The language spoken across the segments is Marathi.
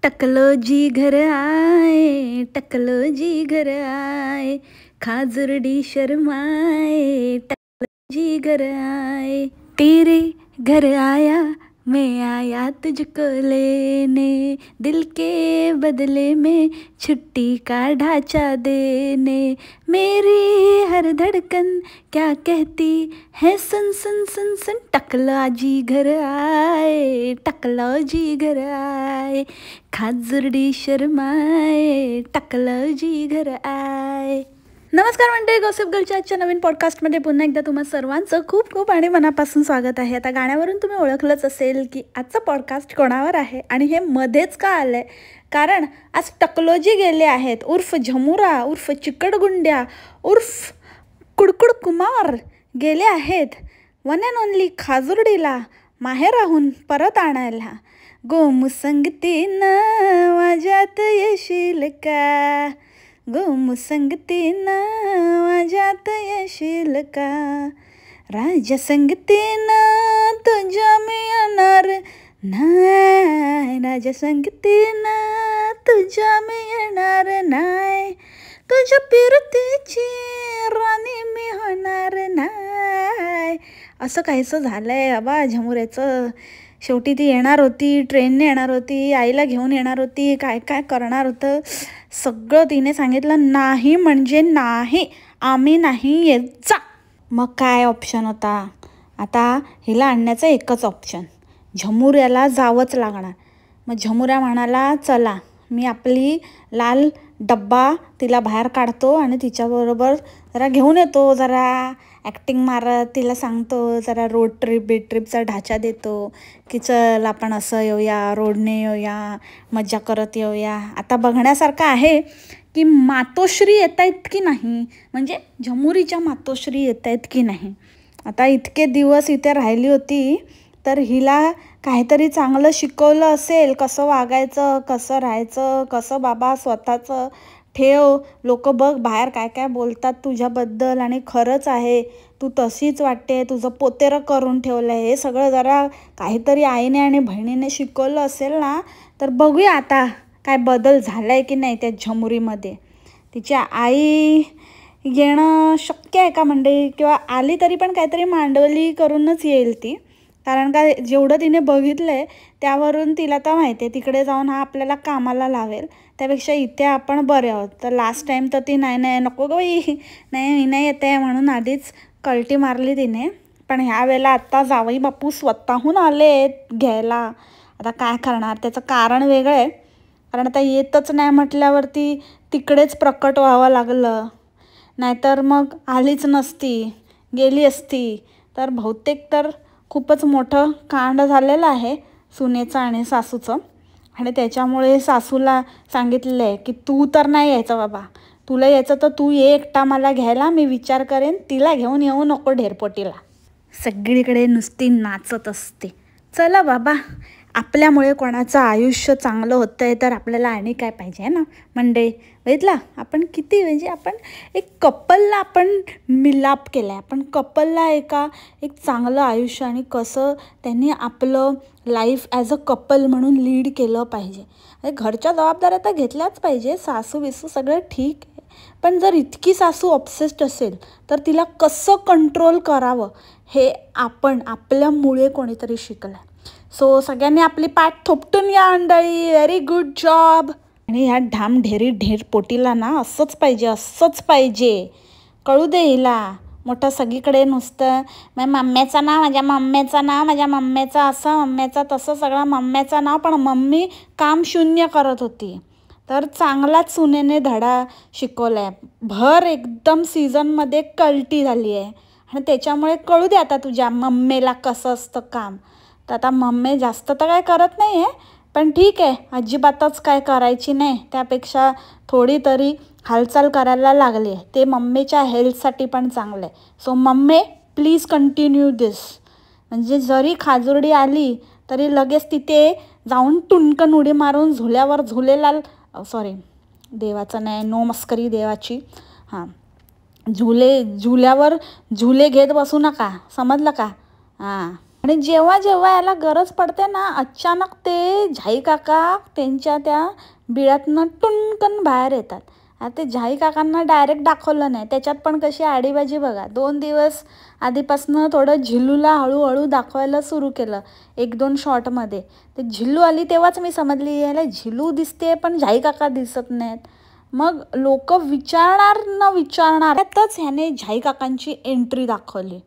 टकलो जी घर आए, टकलो जी घर आए, खाजुरडी शर्माए, टकलो जी घर आए। तेरे घर आया मैं आया तुझको लेने, दिल के बदले में छुट्टी का ढांचा देने। मेरी हर धड़कन क्या कहती है सुन सुन सुन सुन, टकला जी घर आए, टकला जी घर आए, खाजुरडी शर्माए, टकला जी घर आए। नमस्कार मंडळी, गॉसिप गर्लच्या आजच्या नवीन पॉडकास्टमध्ये पुन्हा एकदा तुम्हा सर्वांचं खूप खूप आणि मनापासून स्वागत आहे। आता गाण्यावरून तुम्ही ओळखलंच असेल की आजचं पॉडकास्ट कोणावर आहे आणि हे मध्येच का आलं आहे, कारण आज टकलोजी गेले आहेत, उर्फ झमुरा, उर्फ चिकटगुंड्या, उर्फ कुडकुड कुमार गेले आहेत वन अँड ओनली खाजुर्डीला माहेराहून परत आणायला। गोमुसंगतीनं माझ्यात येशील का, गोमुसंगतीनं माझ्यात येशील का, राजसंगतीनं तुझ्या मी येणार नाही, राजसंगतीनं तुझ्या मी येणार नाही, तुझ्या पिरतीची राणी मी होणार नाही। असं काहीसं झालं आहे बाबा झमुऱ्याचं। शेवटी ती येणार होती, ट्रेनने येणार होती, आईला घेऊन येणार होती, काय काय करणार होतं सगळं तिने सांगितलं नाही म्हणजे नाही, आम्ही नाही येत जा। मग काय ऑप्शन होता आता? हिला आणण्याचं एकच ऑप्शन, झमुऱ्याला जावंच लागणार। मग झमुऱ्या म्हणाला चला मी आपली लाल डब्बा तिला बाहेर काढतो आणि तिच्याबरोबर जरा घेऊन येतो, जरा ॲक्टिंग मारत तिला सांगतो, जरा रोड ट्रिपचा ढाचा देतो की चल आपण असं येऊया, रोडने येऊया, मजा करत येऊया। आता बघण्यासारखं आहे की मातोश्री येत आहेत की नाही, म्हणजे झमुरीच्या मातोश्री येत आहेत की नाही। आता इतके दिवस इथे राहिली होती तर हिला काहीतरी चांगलं शिकवलं असेल, कसं वागायचं, कसं राहायचं, कसं बाबा स्वतःचं ठेव, लोक बघ बाहेर काय काय बोलतात तुझ्याबद्दल आणि खरंच आहे तू तशीच वाटते, तुझं पोतेरं करून ठेवलं आहे, हे सगळं जरा काहीतरी आईने आणि बहिणीने शिकवलं असेल ना, तर बघूया आता काय बदल झाला आहे की नाही त्या झमुरीमध्ये। तिच्या आई येणं शक्य आहे का मंडळी, किंवा आली तरी पण काहीतरी मांडवली करूनच येईल ती, कारण का जेवढं तिने बघितलं आहे त्यावरून तिला तर माहिती आहे तिकडे जाऊन हा आपल्याला कामाला लावेल, त्यापेक्षा इथे आपण बरे आहोत। तर लास्ट टाईम तर ती नाही नको गं बाई, नाही मी नाही येते म्हणून आधीच कल्टी मारली तिने, पण ह्या वेळेला आत्ता जावई बापू स्वतःहून आले घ्यायला। आता काय करणार, त्याचं कारण वेगळं आहे, कारण आता येतच नाही म्हटल्यावरती तिकडेच प्रकट व्हावं लागलं, नाहीतर मग आलीच नसती, गेली असती तर बहुतेक तर खूपच मोठं कांड झालेलं आहे सुनेचं आणि सासूचं। आणि त्याच्यामुळे सासूला सांगितलेलं आहे की तू तर नाही यायचं बाबा, तुला यायचं तर तू ये एकटा मला घ्यायला, मी विचार करेन, तिला घेऊन येऊ नको ढेरपोटीला। सगळीकडे नुसती नाचत असते। चला बाबा, आपल्यामुळे कोणाचं आयुष्य चांगलं होतं आहे तर आपल्याला आणि काय पाहिजे आहे ना मंडळी। बघितला आपण किती, म्हणजे आपण एक कपलला आपण मिलाप केला आहे, आपण कपलला एक चांगलं आयुष्य आणि कसं त्यांनी आपलं लाईफ ॲज अ कपल म्हणून लीड केलं पाहिजे। घरच्या जबाबदाऱ्या तर घेतल्याच पाहिजे, सासू विसू सगळं ठीक आहे, पण जर इतकी सासू ऑब्सेस्ड असेल तर तिला कसं कंट्रोल करावं हे आपण आपल्यामुळे कोणीतरी शिकलं आहे। सो सगळ्यांनी आपली पाठ थोपटून या मंडळी, व्हेरी गुड जॉब। आणि ह्या ढेर पोटीला ना असंच पाहिजे, असंच पाहिजे, कळू दे हिला। मोठं सगळीकडे नुसतं माझ्या मम्म्याचं नाव, माझ्या मम्म्याचं नाव, माझ्या मम्म्याचं असं, मम्म्याचं तसं, सगळं मम्म्याचं नाव, पण मम्मी काम शून्य करत होती। तर चांगलाच सुनेने धडा शिकवला आहे, भर एकदम सीझनमध्ये कल्टी झाली आहे आणि त्याच्यामुळे कळू दे आता तुझ्या मम्मीला कसं असतं काम। तर आता मम्मी जास्त तर काय करत नाही आहे, पण ठीक आहे, अजिबातच काय करायची नाही, त्यापेक्षा थोडी तरी हालचाल करायला लागली आहे, ते मम्मीच्या हेल्थसाठी पण चांगलं आहे। सो मम्मी प्लीज कंटिन्यू दिस, म्हणजे जरी खाजुर्डी आली तरी लगेच तिथे जाऊन टुणकन उडी मारून झुल्यावर झुलेलाल, सॉरी देवाचं नाही, नो मस्करी देवाची, हां झुल्यावर झुले घेत बसू नका, समजलं का? हां आणि जेव्हा जेव्हा याला गरज पडते ना, अचानक ते झाई काका त्यांच्या त्या बिळातनं टुणकन बाहेर येतात. आता ते झाई काकांना डायरेक्ट दाखवलं नाही, त्याच्यात पण कशी आडीबाजी बघा. 2 दिवस आधीपासनं थोडं झिल्लूला हळूहळू दाखवायला सुरू केलं, 1-2 शॉटमध्ये. ते झिल्लू आली तेव्हाच मी समजली, याला झिल्लू दिसते पण झाई काका दिसत नाहीत. मग लोक विचारणार न विचारणार त्यातच ह्याने झाई काकांची एंट्री दाखवली.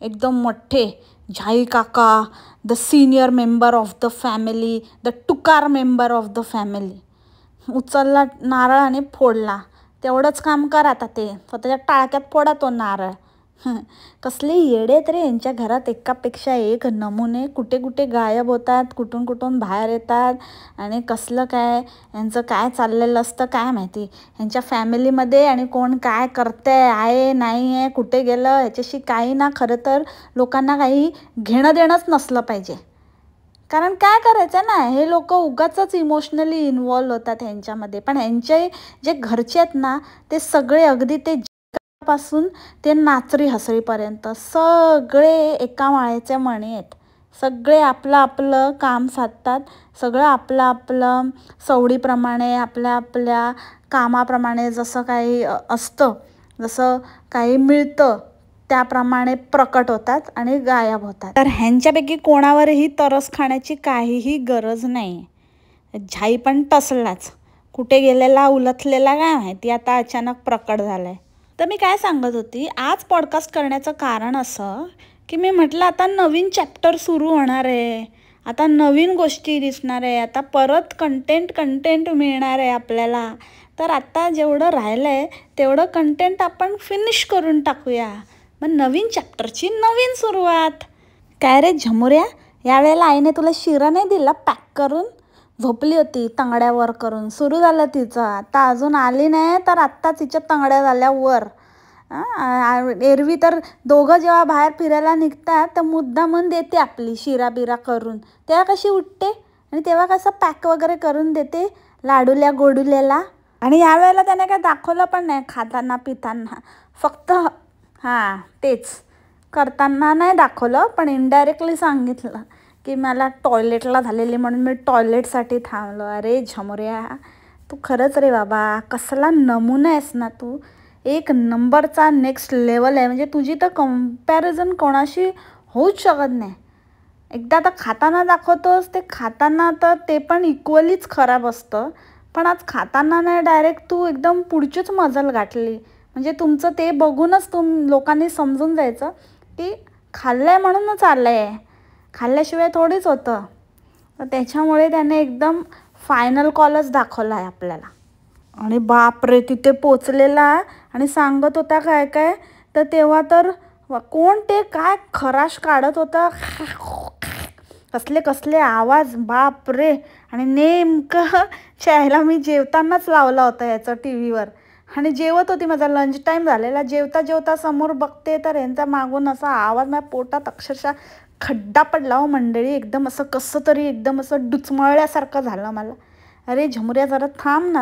एकदम मोठे झाई काका, the senior member of the family, the टुकार मेंबर ऑफ द फॅमिली. उचलला नारळ आणि फोडला. तेवढंच काम कर आता, ते स्वतःच्या टाळक्यात फोडा तो नारळ. कसले येडे तरी यांच्या घरात, एकापेक्षा एक नमुने. कुठे कुठे गायब होतात, कुठून कुठून बाहेर येतात आणि कसलं काय यांचं काय चाललेलं असतं काय माहिती यांच्या फॅमिलीमध्ये. आणि कोण काय करतंय, आहे नाही आहे, कुठे गेलं, ह्याच्याशी काही ना. खरं तर लोकांना काही घेणं देणंच नसलं पाहिजे. कारण काय करायचं ना, हे लोक उगाचच इमोशनली इन्वॉल्व होतात ह्यांच्यामध्ये. पण ह्यांचे जे घरचे आहेत ना, ते सगळे अगदी ते पासून ते नाचरी हसरीपर्यंत सगळे एका माळ्याचे मणी आहेत. सगळे आपलं आपलं काम साधतात, सगळं आपलं आपलं सवडीप्रमाणे, आपल्या आपल्या कामाप्रमाणे जसं काही असतं, जसं काही मिळतं त्याप्रमाणे प्रकट होतात आणि गायब होतात. तर ह्यांच्यापैकी कोणावरही तरस खाण्याची काहीही गरज नाही. झाई पण टसलाच, कुठे गेलेला उलथलेला काय माहिती, आता अचानक प्रकट झालाय. तर मी काय सांगत होती, आज पॉडकास्ट करण्याचं कारण असं की मी म्हटलं आता नवीन चॅप्टर सुरू होणार आहे, आता नवीन गोष्टी दिसणार आहे, आता परत कंटेंट मिळणार आहे आपल्याला. तर आता जेवढं राहिलं आहे तेवढं कंटेंट आपण फिनिश करून टाकूया. मग नवीन चॅप्टरची नवीन सुरुवात. काय रे झमुऱ्या, यावेळेला आईने तुला शिरा नाही दिला पॅक करून? झोपली होती तंगड्यावर करून, सुरू झालं तिचं. आता अजून आली नाही तर आत्ता तिच्या तंगड्या झाल्या वर. एरवी तर दोघं जेव्हा बाहेर फिरायला निघतात तर मुद्दामून देते आपली शिरा बिरा करून, तेव्हा कशी उठते आणि तेव्हा कसं पॅक वगैरे करून देते लाडूल्या गोडूल्याला. आणि यावेळेला त्याने काय दाखवलं पण नाही खाताना पिताना, फक्त हां तेच करताना नाही दाखवलं, पण इनडायरेक्टली सांगितलं की मला टॉयलेटला झालेली म्हणून मी टॉयलेटसाठी थांबलो. अरे झमुऱ्या, तू खरंच रे बाबा कसला नमुना आहेस ना तू, एक नंबरचा नेक्स्ट लेवल आहे. म्हणजे तुझी तर कम्पॅरिझन कोणाशी होऊच शकत नाही. एकदा तर खाताना दाखवतोस, ते खाताना तर ते पण इक्वलीच खराब असतं, पण आज खाताना नाही डायरेक्ट तू एकदम पुढचीच मजल गाठली. म्हणजे तुमचं ते बघूनच लोकांनी समजून जायचं की खाल्लं आहे म्हणूनच आलं आहे, खाल्ल्याशिवाय थोडीच होतं. तर त्याच्यामुळे त्याने एकदम फायनल कॉलच दाखवला आहे आपल्याला. आणि बापरे, तिथे पोचलेला आणि सांगत होता काय काय, तर तेव्हा तर कोण ते काय खराश काढत होता, कसले कसले आवाज, बापरे. आणि नेमकं शाळेला मी जेवतानाच लावला होता याचा टी व्हीवर आणि जेवत होती, माझा लंच टाईम झालेला. जेवता जेवता समोर बघते तर यांचा मागून असा आवाज, माझ्या पोटात अक्षरशः खड्डा पडला हो मंडळी. एकदम असं कसं तरी एकदम असं डुचमळल्यासारखं झालं मला. अरे झमुऱ्या जरा थांब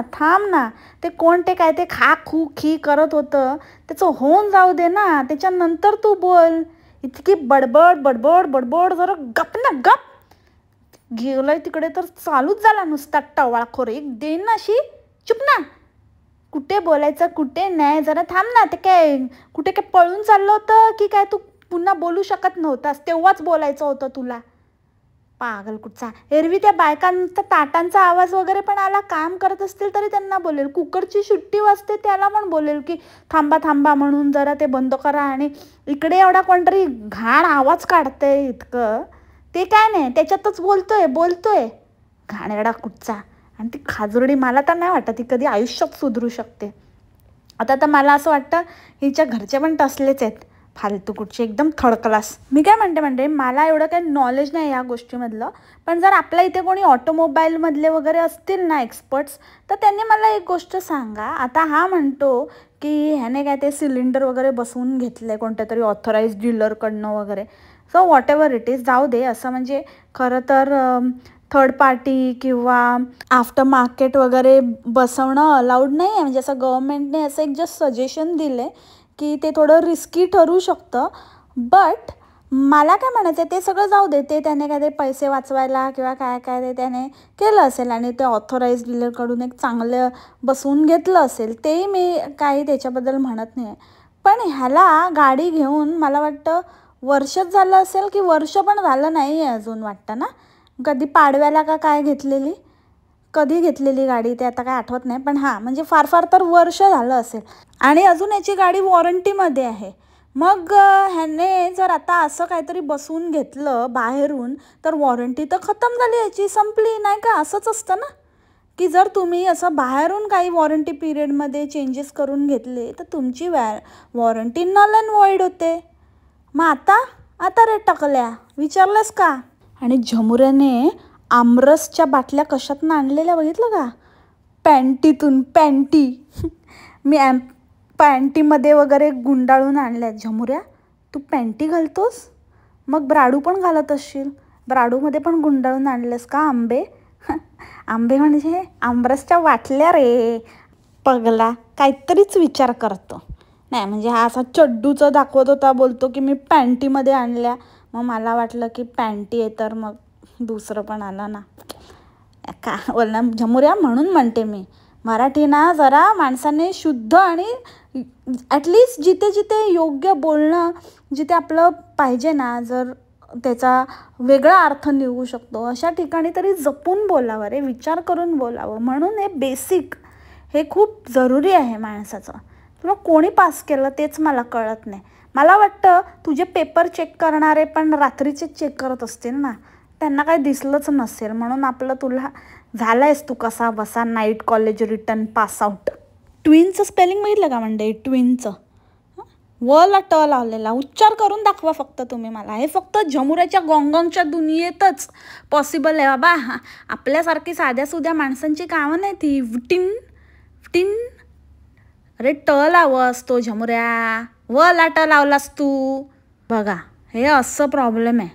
ना, ते कोण ते काय ते खा खू खी करत होतं त्याचं होऊन जाऊ दे ना, त्याच्यानंतर तू बोल. इतकी बडबड बडबड बडबड, जरा गप ना गप. गेलाय तिकडे तर चालूच झाला नुसता टवाळखोर. एक देईन ना अशी, चुप ना. कुठे बोलायचं कुठे नाही, जरा थांब ना. ते काय कुठे काय पळून चाललं होतं की काय, तू पुन्हा बोलू शकत नव्हतास तेव्हाच बोलायचं होतं तुला, पागल कुठचा. एरवी त्या बायकांचा ताटांचा आवाज वगैरे पण आला, काम करत असतील तरी त्यांना बोलेल. कुकरची शिट्टी वाजते त्याला पण बोलेल की थांबा थांबा म्हणून, जरा ते बंद करा. आणि इकडे एवढा कोणतरी घाण आवाज काढतंय इतकं, ते काय नाही त्याच्यातच बोलतोय घाणेरडा कुठचा. आणि ती खाजुरडी मला तर नाही वाटत ती कधी आयुष्यात सुधरू शकते. आता तर मला असं वाटतं हिच्या घरचे पण तसलेच आहेत, फालतू कुठचे, एकदम थर्ड क्लास. मी काय म्हणते मला एवढं काही नॉलेज नाही या गोष्टीमधलं, पण जर आपल्या इथे कोणी ऑटोमोबाईलमधले वगैरे असतील ना एक्सपर्ट्स, तर त्यांनी मला एक गोष्ट सांगा. आता हा म्हणतो की ह्याने काय ते सिलेंडर वगैरे बसवून घेतलं आहे कोणत्या तरी ऑथराईज डीलरकडनं वगैरे. So what ever it is, जाऊ दे. असं म्हणजे खरं तर थर्ड पार्टी किंवा आफ्टर मार्केट वगैरे बसवणं अलाउड नाही आहे. म्हणजे असं गव्हर्मेंटने असं एक जस्ट सजेशन दिलं आहे की ते थोडं रिस्की ठरू शकतं. बट मला काय म्हणायचं ते सगळं जाऊ दे, ते त्याने काय ते पैसे वाचवायला किंवा काय काय ते त्याने केलं असेल आणि ते ऑथोराइज डीलरकडून एक चांगलं बसवून घेतलं असेल, तेही मी काही त्याच्याबद्दल म्हणत नाही. पण ह्याला गाडी घेऊन मला वाटतं वर्षच झालं असेल की वर्ष पण झालं नाही आहे अजून वाटतं ना. कधी पाडव्याला का काय घेतलेली, कधी घेतलेली गाडी ते आता काय आठवत नाही, पण हां म्हणजे फार फार तर वर्ष झालं असेल आणि अजून याची गाडी वॉरंटीमध्ये आहे. मग ह्याने जर आता असं काहीतरी बसवून घेतलं बाहेरून तर वॉरंटी तर खतम झाली, याची संपली नाही का. असंच असतं ना की जर तुम्ही असं बाहेरून काही वॉरंटी पिरियडमध्ये चेंजेस करून घेतले तर तुमची वॉरंटी नल अँड वॉइड होते. मग आता रे टकल्या विचारलंस का. आणि झमुऱ्याने आमरसच्या बाटल्या कशातनं आणलेल्या बघितलं का, पॅन्टीतून. पॅन्टी मी पॅन्टीमध्ये वगैरे गुंडाळून आणल्या. झमुऱ्या तू पॅन्टी घालतोस, मग ब्राडू पण घालत असशील, ब्राडूमध्ये पण गुंडाळून आणलेस का आंबे. आंबे म्हणजे आमरसच्या बाटल्या रे पगला, काहीतरीच विचार करतो. नाही म्हणजे हा असा चड्डूचं दाखवत होता, बोलतो की मी पॅन्टीमध्ये आणल्या. मग मला वाटलं की पॅन्टी आहे तर मग दुसरं पण आलं ना का बोलणार. झमुऱ्या म्हणून म्हणते मी मराठी ना जरा माणसाने शुद्ध आणि ॲटलिस्ट जिथे जिथे योग्य बोलणं, जिथे आपलं पाहिजे ना, जर त्याचा वेगळा अर्थ निघू शकतो अशा ठिकाणी तरी जपून बोलावं रे, विचार करून बोलावं. म्हणून हे बेसिक हे खूप जरुरी आहे माणसाचं. तुला कोणी पास केलं तेच मला कळत नाही. मला वाटतं तुझे पेपर चेक करणारे पण रात्रीचे चेक करत असतील ना, त्यांना काही दिसलंच नसेल म्हणून आपलं तुला झालं आहेस तू कसा बसा night college return pass out. ट्विनचं स्पेलिंग बघितलं का म्हणजे ट्विनचं वला ट लावलेला उच्चार करून दाखवा फक्त तुम्ही मला. हे फक्त झमुऱ्याच्या गॉंगॉंगच्या दुनियेतच पॉसिबल आहे बाबा. आपल्यासारखी साध्या सुध्या माणसांची कामं नाही ती. विटिन विटिन अरे ट लावं असतो झमुऱ्या, वला ट लावलास तू. बघा हे असं प्रॉब्लेम आहे,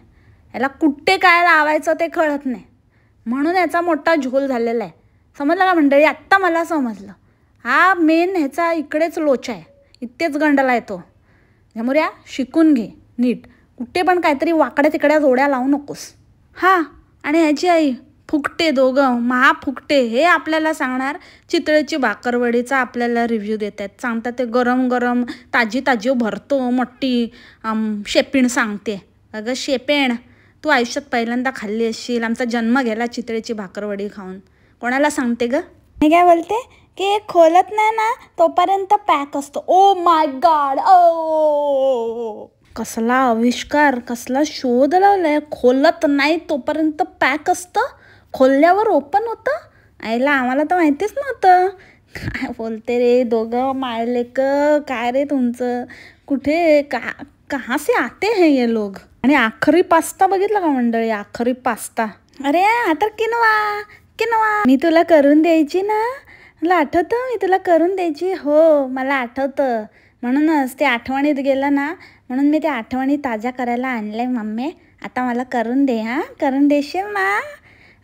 याला कुठे काय लावायचं ते कळत नाही म्हणून याचा मोठा झोल झालेला आहे. समजलं का मंडळी, आत्ता मला समजलं. हा मेन ह्याचा इकडेच लोचा आहे, इतकेच गंडला आहे तो. झमुऱ्या शिकून घे नीट, कुठे पण काहीतरी वाकड्या तिकड्या जोड्या लावू नकोस. हां आणि ह्याची आई फुकटे, दोघं महाफुकटे हे आपल्याला सांगणार. चितळेची भाकरवडीचा आपल्याला रिव्ह्यू देत आहेत, सांगतात ते गरम गरम ताजी ताजी भरतो मोठी शेपीण सांगते. अगं शेपेण तू आयुष्यात पहिल्यांदा खाल्ली असशील, आमचा जन्म गेला चितळेची भाकरवडी खाऊन. कोणाला सांगते गं. मी काय बोलते की खोलत नाही ना तोपर्यंत पॅक असतो. ओ माय गॉड, ओ कसला आविष्कार, कसला शोध लावलाय. खोलत नाही तोपर्यंत पॅक असतं, खोलल्यावर ओपन होतं. आईला आम्हाला तर माहितीच नव्हतं. काय बोलते रे दोघं मायलेक, काय रे तुमचं कुठे कहाँ से आते हैं ये लोग. आणि आखरी पास्ता बघितलं का मंडळी, आखरी पास्ता. अरे आता किनवा मी तुला करून द्यायची ना, मला आठवतं मी तुला करून द्यायची. हो मला आठवतं, म्हणूनच ते आठवणीत गेलं ना, म्हणून मी त्या आठवणी ताज्या करायला आणल्या मम्मी. आता मला करून दे, हां करून देशील ना.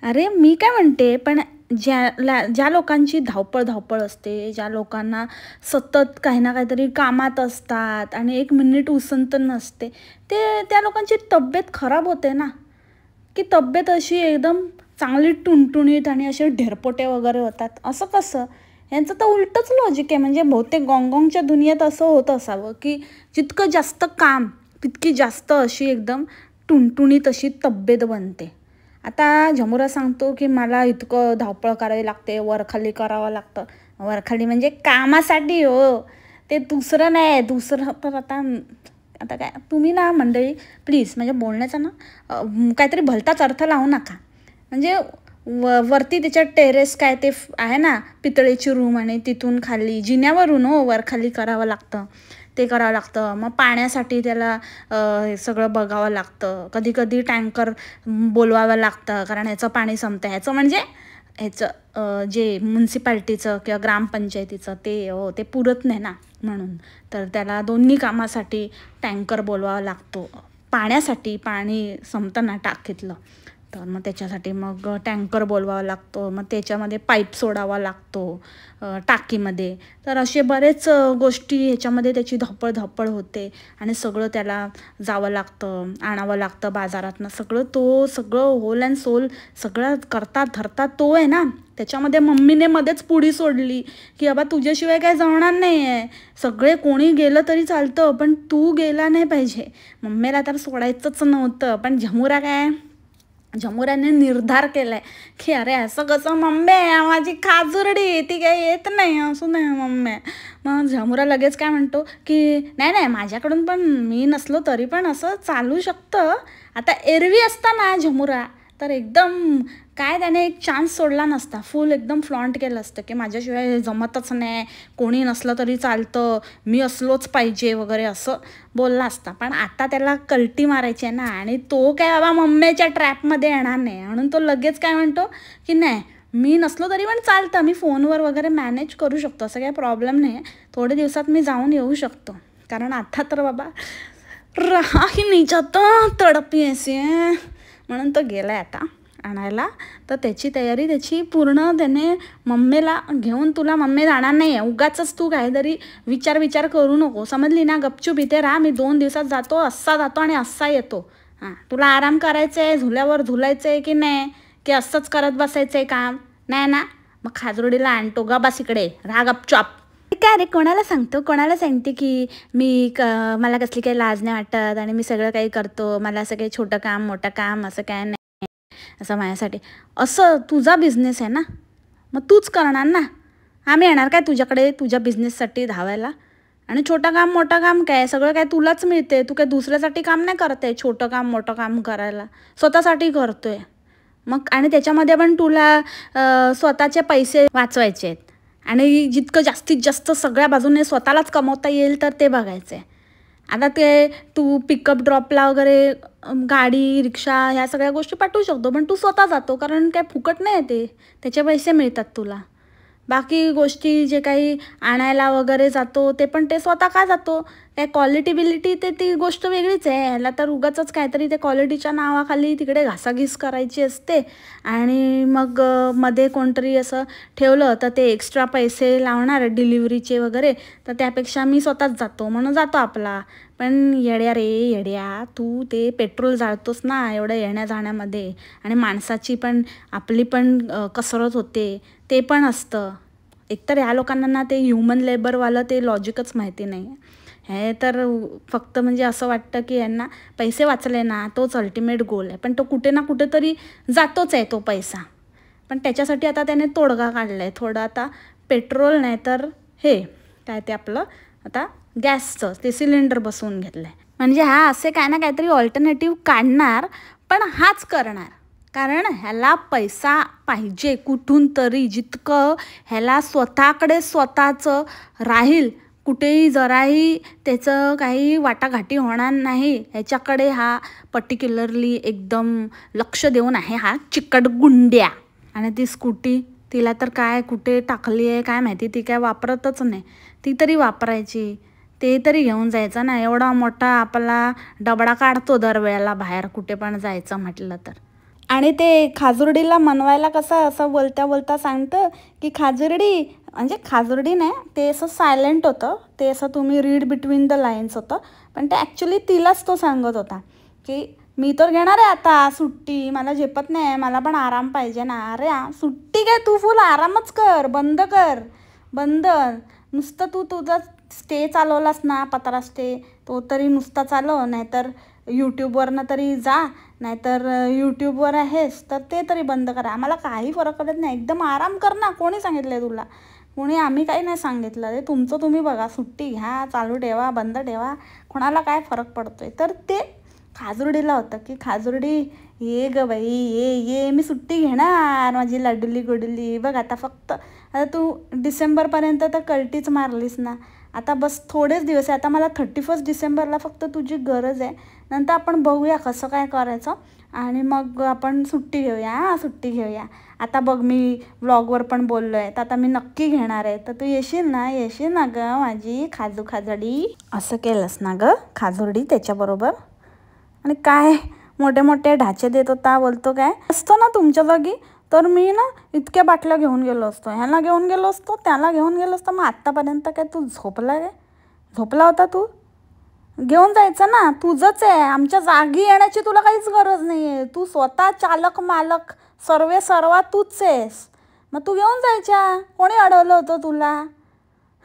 अरे मी काय म्हणते, पण ज्या लोकांची धावपळ असते, ज्या लोकांना सतत काही ना काहीतरी कामात असतात आणि एक मिनिट उसंत नसते, त्या लोकांची तब्येत खराब होते ना. की तब्येत अशी एकदम चांगली टुणटुणीत आणि असे ढेरपोटे वगैरे होतात. असं कसं, यांचं तर उलटंच लॉजिक आहे. म्हणजे बहुतेक गॉंगॉंगच्या दुनियेत असं होत असावं की जितकं जास्त काम तितकी जास्त अशी एकदम टुणटुणीत अशी तब्येत बनते. आता झमुरा सांगतो की मला इतकं धावपळ करावी लागते, वरखाली करावं लागतं. वरखाली म्हणजे कामासाठी हो, ते दुसरं नाही. दुसरं तर आता काय तुम्ही ना मंडळी प्लीज म्हणजे बोलण्याचा ना काहीतरी भलताच अर्थ लावू नका. म्हणजे वरती त्याच्या टेरेस काय ते आहे ना पितळेची रूम, आणि तिथून खाली जिन्यावरून वरखाली करावं लागतं, ते करावं लागतं. मग पाण्यासाठी त्याला हे सगळं बघावं लागतं. कधी कधी टँकर बोलवावं लागतं कारण ह्याचं पाणी संपतं. ह्याचं म्हणजे ह्याचं जे म्युन्सिपाल्टीचं किंवा ग्रामपंचायतीचं ते पुरत नाही ना, म्हणून तर त्याला दोन्ही कामासाठी टँकर बोलवावा लागतो. पाण्यासाठी पाणी संपतं ना टाकीतलं, तर मग त्याच्यासाठी मग टँकर बोलवावा लागतो, मग त्याच्यामध्ये पाईप सोडावा लागतो टाकीमध्ये. तर असे बरेच गोष्टी ह्याच्यामध्ये त्याची धपळ होते आणि सगळं त्याला जावं लागतं, आणावं लागतं बाजारातनं. सगळं होल अँड सोल सगळं करतात धरतात तो आहे ना. त्याच्यामध्ये मम्मीने मध्येच पुढी सोडली की बाबा तुझ्याशिवाय काय जमणार नाही आहे, सगळे कोणी गेलं तरी चालतं पण तू गेला नाही पाहिजे. मम्मीला तर सोडायचंच नव्हतं, पण झमुराने निर्धार केलाय की अरे असं कसं मम्मी, माझी खाजुरडी ती काही येत नाही, असू नाही मम्मी. मग झमुरा लगेच काय म्हणतो की नाही माझ्याकडून पण मी नसलो तरी पण असं चालू शकतं. आता एरवी असताना झमुरा तर एकदम काय त्याने एक चान्स सोडला नसता, फुल एकदम फ्लॉन्ट केलं असतं की माझ्याशिवाय जमतच नाही, कोणी नसलं तरी चालतं, मी असलोच पाहिजे वगैरे असं बोलला असता. पण आता त्याला कल्टी मारायची आहे ना, आणि तो काय बाबा मम्मीच्या ट्रॅपमध्ये येणार नाही, म्हणून तो लगेच काय म्हणतो की नाही मी नसलो तरी पण चालतं, मी फोनवर वगैरे मॅनेज करू शकतो, असं काही प्रॉब्लेम नाही आहे, थोड्या दिवसात मी जाऊन येऊ शकतो. कारण आता तर बाबा रहा ही नाही जाता तडपी ऐसी आहे. म्हणून तो गेला आहे आता आणायला. तर त्याची तयारी त्याची पूर्ण त्याने मम्मीला घेऊन, तुला मम्मी जाणार नाही आहे, उगाचच तू काहीतरी विचार करू नको, समजली ना. गपचूप इथे राहा, मी 2 दिवसात जातो, असा जातो आणि असा येतो. हां, तुला आराम करायचं आहे, झुल्यावर झुलायचं आहे की नाही, की असंच करत बसायचं आहे काम नाही ना. मग खाजरुडीला आणतो, गा बस इकडे राहा गपचाप. काय रे, कोणाला सांगते की मला कसली काही लाज नाही वाटत आणि मी सगळं काही करतो, मला असं काही छोटं काम मोठं काम असं काय नाही असं माझ्यासाठी. असं तुझा बिझनेस आहे ना, मग तूच करणार ना. आम्ही येणार काय तुझ्याकडे तुझ्या बिझनेससाठी धावायला? आणि छोटं काम मोठं काम काय, सगळं काय तुलाच मिळते, तू काय दुसऱ्यासाठी काम नाही करते. छोटं काम मोठं काम करायला स्वतःसाठी करतोय मग. आणि त्याच्यामध्ये पण तुला स्वतःचे पैसे वाचवायचे आहेत आणि जितकं जास्तीत जास्त सगळ्या बाजूने स्वतःलाच कमवता येईल तर ते बघायचं आहे. आता ते तू पिकअप ड्रॉपला वगैरे गाडी रिक्षा ह्या सगळ्या गोष्टी पाठवू शकतो, पण तू स्वतः जातो, कारण काय फुकट नाही ते, त्याचे पैसे मिळतात तुला. बाकी गोष्टी जे काही आणायला वगैरे जातो ते पण ते स्वतः का जातो, काय क्वालिटी ते ती गोष्ट वेगळीच आहे. ह्याला तर उगाचच काहीतरी ते क्वालिटीच्या नावाखाली तिकडे घासाघीस करायची असते आणि मग मध्ये कोणतरी असं ठेवलं तर ते एक्स्ट्रा पैसे लावणार डिलिव्हरीचे वगैरे, तर त्यापेक्षा मी स्वतःच जातो म्हणून जातो आपला. पण येड्या तू ते पेट्रोल जाळतोस ना एवढं येण्या जाण्यामध्ये, आणि माणसाची पण आपली पण कसरत होते, ते पण असतं. एकतर ह्या लोकांना ना ते ह्युमन लेबरवालं ते लॉजिकच माहिती नाही. हे तर फक्त म्हणजे असं वाटतं की यांना पैसे वाचले ना तोच अल्टिमेट गोल आहे, पण तो कुठे ना कुठेतरी जातोच आहे तो पैसा. पण त्याच्यासाठी आता त्याने तोडगा काढला आहे थोडं. आता पेट्रोल नाही तर हे काय ते आपलं आता गॅसचं ते सिलेंडर बसवून घेतलं आहे. म्हणजे हा असे काय ना काहीतरी ऑल्टरनेटिव्ह काढणार, पण हाच करणार. कारण ह्याला पैसा पाहिजे कुठून तरी, जितकं ह्याला स्वतःचं राहील, कुठेही जराही त्याचं काही वाटाघाटी होणार नाही, ह्याच्याकडे हा पर्टिक्युलरली एकदम लक्ष देऊन आहे हा चिकट गुंड्या. आणि ती स्कूटी तिला तर काय कुठे टाकली आहे काय माहिती, ती काय वापरतच नाही. ती तरी वापरायची, ते तरी घेऊन जायचं ना. एवढा मोठा आपला डबडा काढतो दरवेळेला बाहेर कुठे पण जायचं म्हटलं तर. आणि ते खाजुर्डीला मनवायला कसं असं बोलता सांगतं की खाजुर्डी, म्हणजे खाजुर्डी नाही, ते असं सायलेंट होतं, ते असं तुम्ही रीड बिटवीन द लाईन्स होतं, पण ते ॲक्च्युली तिलाच तो सांगत होता की मी तर घेणार आहे आता सुट्टी, मला झेपत नाही, मला पण आराम पाहिजे ना. अरे सुट्टी काय, तू फुल आरामच कर, बंद नुसतं तू तुझा स्टे चालवलास ना, पत्रा स्टे तो तरी नुसता चालव, नाहीतर यूट्यूबवरनं तरी जा, नाहीतर यूट्यूबवर आहेस तर ते तरी बंद करा. आम्हाला काही फरक पडत नाही, एकदम आराम कर ना. कोणी सांगितलं आहे तुला? आम्ही काही नाही सांगितलं, ते तुमचं तुम्ही बघा, सुट्टी घ्या, चालू ठेवा, बंद ठेवा, कोणाला काय फरक पडतोय. तर ते खाजुर्डीला होतं की खाजुर्डी ये ग बाई ये मी सुट्टी घेणार माझी लाडुली गोडुली. बघ आता फक्त आता तू डिसेंबरपर्यंत तर कल्टीच मारलीस ना, आता बस थोडेच दिवस आहे. आता मला 31 डिसेंबरला फक्त तुझी गरज आहे, नंतर आपण बघूया कसं काय करायचं आणि मग आपण सुट्टी घेऊया. आता बघ मी व्लॉगवर पण बोललो आहे, तर आता मी नक्की घेणार आहे, तर तू येशील ना गं माझी खाजडी. असं केलंस ना गं खाजुर्डी त्याच्याबरोबर. आणि काय मोठे मोठे ढाचे देत होता. बोलतो काय असतो ना तुमच्या जागी तर मी ना इतक्या बाटल्या घेऊन गेलो असतो, ह्याला घेऊन गेलो असतो, त्याला घेऊन गेलो असतो. मग आत्तापर्यंत काय तू झोपला काय? झोपला होता तू? घेऊन जायचं ना, तुझंच आहे. आमच्या जागी येण्याची तुला काहीच गरज नाही आहे. तू स्वतः चालक मालक सर्वे सर्वा तूच आहेस. मग तू घेऊन जायच्या. कोणी अडवलं होतं तुला?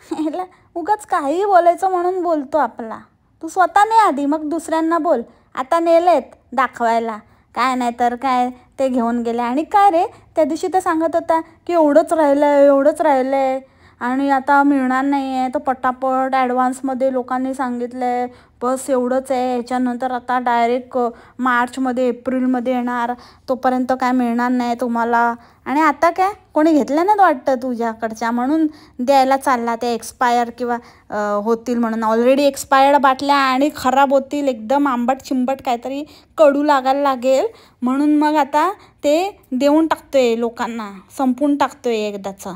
ह्याला उगाच काही बोलायचं म्हणून बोलतो आपला. तू स्वतः ने आधी मग दुसऱ्यांना बोल. आता नेलेत दाखवायला काय, नाही तर काय ते घेऊन गेले. आणि काय रे त्या दिवशी तर सांगत होता की एवढंच राहिलं आहे, एवढंच राहिलं आहे आणि आता मिळणार नाही आहे. तर पटापट ॲडव्हान्समध्ये लोकांनी सांगितलं आहे बस एवढंच आहे, ह्याच्यानंतर आता डायरेक्ट मार्चमध्ये एप्रिलमध्ये येणार, तोपर्यंत काय मिळणार नाही तुम्हाला. आणि आता काय कोणी घेतलं नाही वाटतं तुझ्याकडच्या, म्हणून द्यायला चालला ते एक्सपायर किंवा होतील म्हणून. ऑलरेडी एक्सपायर्ड बाटल्या आणि खराब होतील, एकदम आंबट चिंबट काहीतरी कडू लागायला लागेल म्हणून मग आता ते देऊन टाकतोय लोकांना, संपून टाकतोय एकदाचं.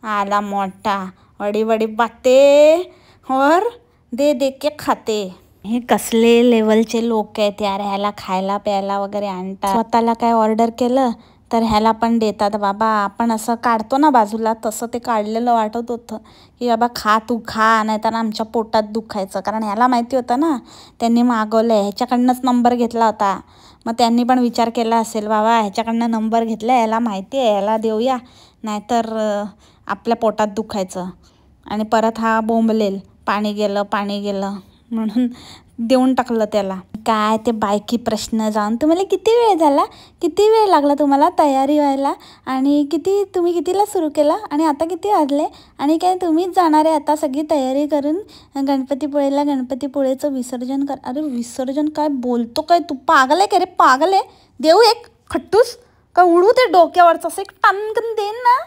आला मोठा वडी वडी बाते और दे दे के खाते. हे कसले लेवलचे लोक आहेत यार, ह्याला खायला प्यायला वगैरे आणतात. स्वतःला काय ऑर्डर केलं तर ह्याला पण देतात. बाबा आपण असं काढतो ना बाजूला, तसं ते काढलेलं वाटत होतं की बाबा खा तू खा, नाही तर आमच्या पोटात दुखायचं. कारण ह्याला माहिती होतं ना त्यांनी मागवलं आहे, ह्याच्याकडनंच नंबर घेतला होता. मग त्यांनी पण विचार केला असेल बाबा ह्याच्याकडनं नंबर घेतला, ह्याला माहिती आहे ह्याला देऊया, नाहीतर आपल्या पोटात दुखायचं. आणि परत हा बोंबलेल पाणी गेलं म्हणून देऊन टाकलं त्याला. काय ते बायकी प्रश्न जाऊन तुम्हाला किती वेळ झाला, किती वेळ लागला तुम्हाला तयारी व्हायला, आणि तुम्ही कितीला सुरू केला, आणि आता किती वाजले, आणि काय तुम्हीच जाणार आहे आता सगळी तयारी करून गणपतीपुळेला, गणपतीपुळेचं विसर्जन कर. अरे विसर्जन काय बोलतो काय तू? पागल आहे का रे? पागल आहे? देऊ एक खट्टूस का उडू ते डोक्यावरचं असं एक टानकन देईन ना.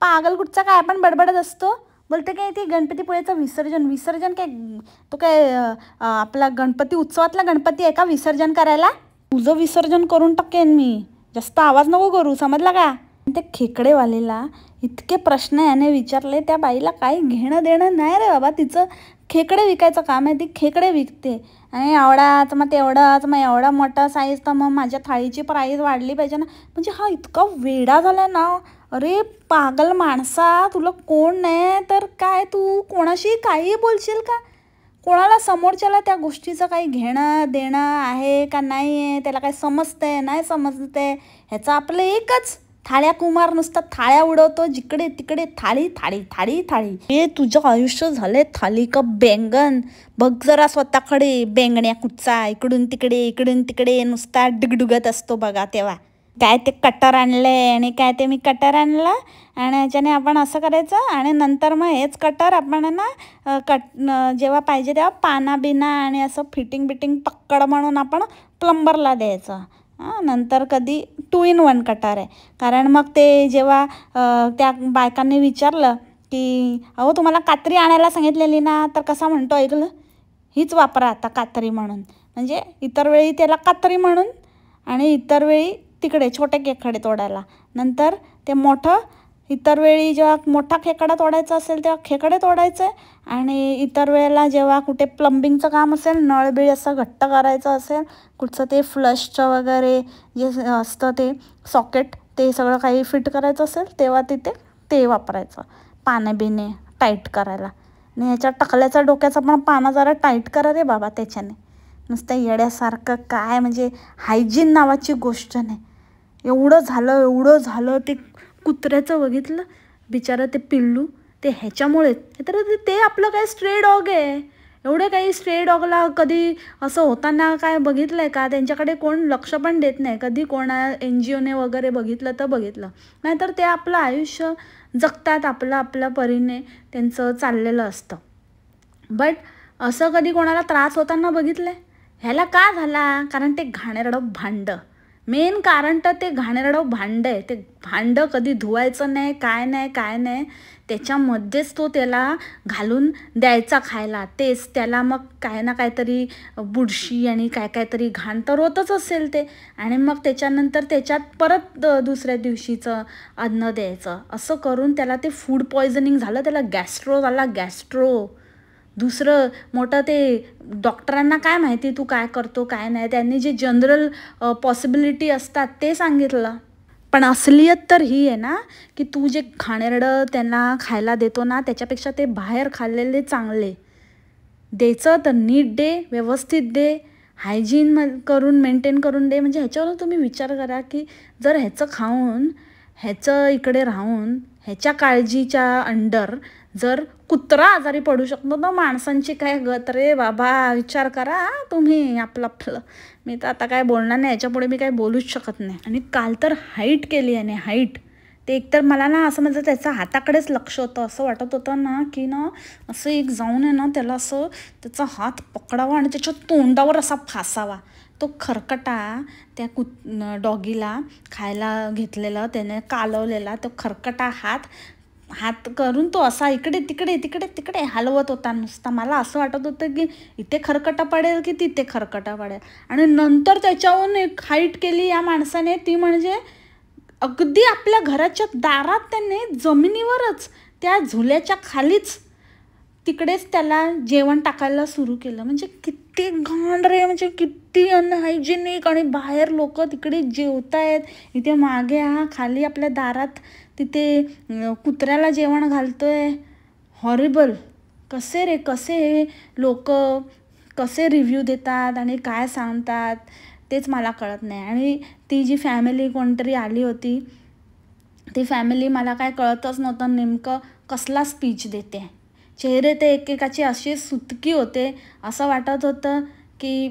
पागल कुठचा काय आपण बडबडत असतो. बोलते काय ते गणपतीपुळेचं विसर्जन काय तो काय आपला गणपती उत्सवातला गणपती आहे का विसर्जन करायला? तुझं विसर्जन करून टाकेन मी, जास्त आवाज नको करू, समजला का? ते खेकडेवालेला इतके प्रश्न याने विचारले, त्या बाईला काही घेणं देणं नाही रे बाबा. तिचं खेकडे विकायचं काम आहे, ती खेकडे विकते. आणि एवढाच मग तेवढाच, मग एवढा मोठा साईज, तर मग माझ्या थाळीची प्राईस वाढली पाहिजे ना. म्हणजे हा इतका वेडा झाला ना. अरे पागल माणसा, तुला कोण नाही तर काय तू कोणाशी काही बोलशील का? कोणाला समोरच्याला त्या गोष्टीचं काही घेणं देणं आहे का नाही आहे, त्याला काय समजतंय नाही समजतंय, ह्याचं आपलं एकच थाळ्या कुमार, नुसता थाळ्या उडवतो जिकडे तिकडे, थाळी थाळी थाळी थाळी. हे तुझं आयुष्य झालंय थाली का बेंगन. बघ जरा स्वतःकडे, बेंगण्या कुच्चा इकडून तिकडे नुसता डुगडुगत असतो बघा. तेव्हा काय ते कटर आणलंय, आणि काय ते मी कटर आणला आणि ह्याच्याने आपण असं करायचं, आणि नंतर मग हेच कटर आपण ना जेव्हा पाहिजे तेव्हा पाना बिना आणि असं फिटिंग पक्कड म्हणून आपण प्लंबरला द्यायचं. नंतर कधी 2 in 1 कटर आहे. कारण मग ते जेव्हा त्या बायकांनी विचारलं की अहो तुम्हाला कात्री आणायला सांगितलेली ना, तर कसा म्हणतो ऐकलं, हीच वापरा आता कात्री म्हणून. म्हणजे इतर वेळी त्याला कात्री म्हणून, आणि इतर वेळी तिकडे छोटे खेकडे तोडायला. नंतर ते मोठं, इतर वेळी जेव्हा मोठा खेकडा तोडायचा असेल तेव्हा खेकडे तोडायचे, आणि इतर वेळेला जेव्हा कुठे प्लंबिंगचं काम असेल, नळबिळ असं घट्ट करायचं असेल, कुठचं ते फ्लशचं वगैरे जे असतं ते सॉकेट, ते सगळं काही फिट करायचं असेल, तेव्हा तिथे ते वापरायचं पाने बिने टाईट करायला. आणि ह्याच्या टकल्याचा डोक्याचा पण पाना जरा टाईट करा रे बाबा त्याच्याने. नुसतं येड्यासारखं काय, म्हणजे हायजीन नावाची गोष्ट नाही. एवढं झालं ते कुत्र्याचं बघितलं बिचारं ते पिल्लू, ते ह्याच्यामुळे तर ते आपलं काय स्ट्रे डॉग आहे. एवढे काही स्ट्रे डॉगला कधी असं होताना काय बघितलं आहे का? त्यांच्याकडे कोण लक्ष पण देत नाही. कधी कोणा NGOने वगैरे बघितलं तर बघितलं, नाहीतर ते आपलं आयुष्य जगतात आपल्या परीने, त्यांचं चाललेलं असतं. बट असं कधी कोणाला त्रास होताना बघितलं आहे? ह्याला का झाला? कारण ते घाणेरडं भांडं, मेन कारण तर ते घाणेरडं भांडं आहे. ते भांडं कधी धुवायचं नाही, काय नाही, त्याच्यामध्येच तो त्याला घालून द्यायचा खायला. तेच त्याला मग काय ना काहीतरी बुरशी आणि काहीतरी घाण तर होतच असेल ते, आणि मग त्याच्यानंतर त्याच्यात परत दुसऱ्या दिवशीचं अन्न द्यायचं. असं करून त्याला ते फूड पॉयझनिंग झालं, त्याला गॅस्ट्रो झाला, गॅस्ट्रो. दुसरं मोठं ते डॉक्टरांना काय माहिती तू काय करतो काय नाही, त्यांनी जे जनरल पॉसिबिलिटी असतात ते सांगितलं. पण असलियत तर ही आहे ना की तू जे घाणेरडं त्यांना खायला देतो ना त्याच्यापेक्षा ते बाहेर खाल्लेले चांगले. द्यायचं तर नीट दे, व्यवस्थित दे, हायजीन करून मेंटेन करून दे. म्हणजे ह्याच्यावर तुम्ही विचार करा की जर ह्याचं खाऊन, ह्याचं इकडे राहून, ह्याच्या काळजीच्या अंडर जर कुत्रा आजारी पडू शकतो तर माणसांची काय गत रे बाबा. विचार करा तुम्ही आपलं. मी तर आता काय बोलणार नाही, याच्यापुढे मी काय बोलूच शकत नाही. आणि काल तर हाईट केली याने, हाईट. ते एकतर मला ना असं म्हणजे त्याच्या हाताकडेच लक्ष होतं. असं वाटत होतं ना की ना असं एक जाऊन आहे ना त्याला असं त्याचा हात पकडावा आणि त्याच्या तोंडावर असा फासावा. तो खरकटा त्या डॉगीला खायला घेतलेला त्याने कालवलेला तो खरकटा हात करून तो असा इकडे तिकडे तिकडे तिकडे हलवत होता नुसता. मला असं वाटत होतं की इथे खरकटा पडेल की तिथे खरकटा पडेल. आणि नंतर त्याच्याहून एक हाईट केली या माणसाने, ती म्हणजे अगदी आपल्या घराच्या दारात त्याने जमिनीवरच त्या झुल्याच्या खालीच तिकडेच त्याला जेवण टाकायला सुरू केलं. म्हणजे किती घाण रे, म्हणजे किती अनहायजेनिक. आणि बाहेर लोक तिकडे जेवत आहेत, इथे मागे हा खाली आपल्या दारात तिथे कुत्र्याला जेवण घालतोय. हॉरिबल. कसे लोक कसे रिव्ह्यू देतात आणि काय सांगतात तेच मला कळत नाही. आणि ती जी फॅमिली कोणतरी आली होती, ती फॅमिली मला काय कळतच नव्हतं नेमकं कसला स्पीच देते. चेहरे ते एकेकाचे असे सुतकी होते, असं वाटत होतं की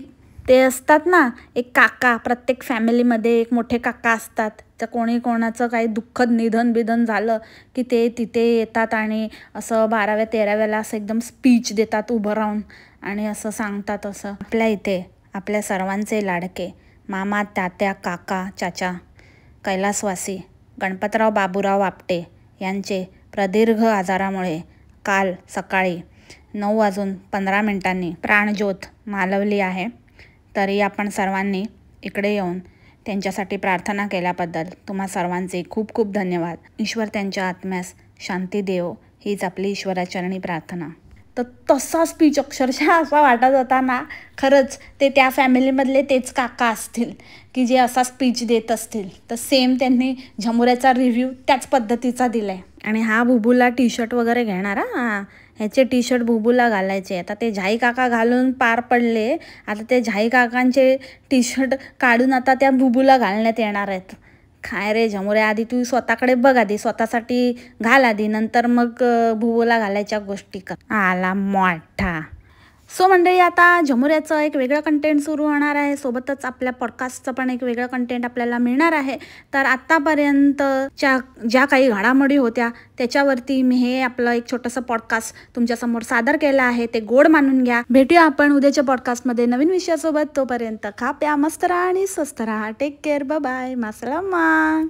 ते असतात ना एक काका, प्रत्येक फॅमिलीमध्ये एक मोठे काका असतात. तर कोणाचं काही दुःखद निधन झालं की ते तिथे येतात आणि असं 12व्या-13व्याला असं एकदम स्पीच देतात उभं राहून आणि असं सांगतात. असं आपल्या इथे आपल्या सर्वांचे लाडके मामा, तात्या, काका, चाचा, कैलासवासी गणपतराव बाबूराव आपटे यांचे प्रदीर्घ आजारामुळे काल सकाळी 9:15 प्राणज्योत मालवली आहे. तरी आपण सर्वांनी इकडे येऊन त्यांच्यासाठी प्रार्थना केल्याबद्दल तुम्हा सर्वांचे खूप खूप धन्यवाद. ईश्वर त्यांच्या आत्म्यास शांती देवो हीच आपली ईश्वराचरणी प्रार्थना. तर तसा स्पीच अक्षरशः असा वाटत होता ना खरंच ते त्या फॅमिलीमधले तेच काका असतील की जे असा स्पीच देत असतील. तर सेम त्यांनी झमुऱ्याचा रिव्ह्यू त्याच पद्धतीचा दिला आहे. आणि हा बुबूला टी शर्ट वगैरे घेणार, ह्याचे टी शर्ट बुबूला घालायचे. आता ते झाई काका घालून पार पडले, आता ते झाई काकांचे टी शर्ट काढून आता त्या बुबूला घालण्यात येणार आहेत. काय रे झमुऱ्या, आधी तू स्वतःकडे बघ, आधी स्वतःसाठी घाल आधी, नंतर मग बुबूला घालायच्या गोष्टी कर. आला मोठा. सो मंडळी, आता झमुऱ्याचं एक वेगळं कंटेंट सुरू होणार आहे, सोबतच आपल्या पॉडकास्टचं पण एक वेगळं कंटेंट आपल्याला मिळणार आहे. तर आत्तापर्यंतच्या ज्या काही घडामोडी होत्या त्याच्यावरती मी हे आपलं एक छोटंसं पॉडकास्ट तुमच्यासमोर सादर केलं आहे, ते गोड मानून घ्या. भेटूया आपण उद्याच्या पॉडकास्टमध्ये नवीन विषयासोबत. तोपर्यंत खा प्या मस्त राहा आणि स्वस्त राहा. Take care. Bye bye. मासलामा.